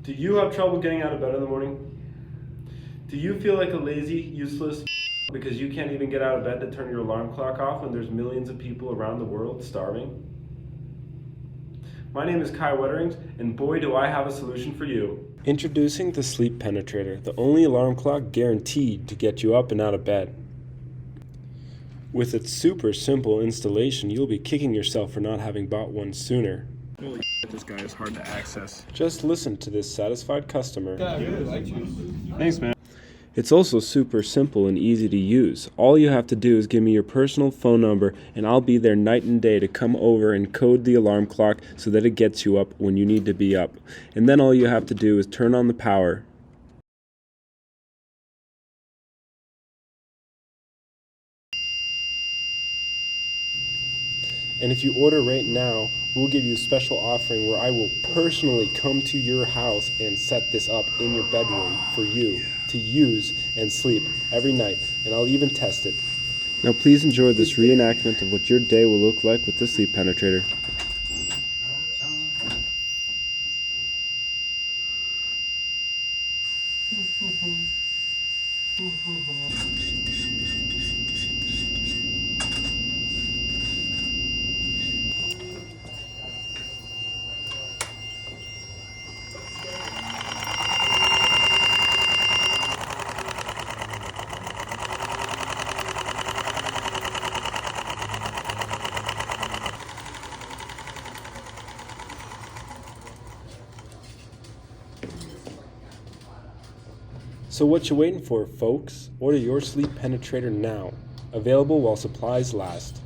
Do you have trouble getting out of bed in the morning? Do you feel like a lazy, useless because you can't even get out of bed to turn your alarm clock off when there's millions of people around the world starving? My name is Kai Wetterings, and boy do I have a solution for you. Introducing the Sleep Penetrator, the only alarm clock guaranteed to get you up and out of bed. With its super simple installation, you'll be kicking yourself for not having bought one sooner. Holy shit, this guy is hard to access. Just listen to this satisfied customer. Yeah, I really like you. Thanks, man. It's also super simple and easy to use. All you have to do is give me your personal phone number and I'll be there night and day to come over and code the alarm clock so that it gets you up when you need to be up. And then all you have to do is turn on the power. And if you order right now, we'll give you a special offering where I will personally come to your house and set this up in your bedroom for you to use and sleep every night, and I'll even test it. Now please enjoy this reenactment of what your day will look like with the Sleep Penetrator. So what you waiting for, folks? Order your Sleep Penetrator now. Available while supplies last.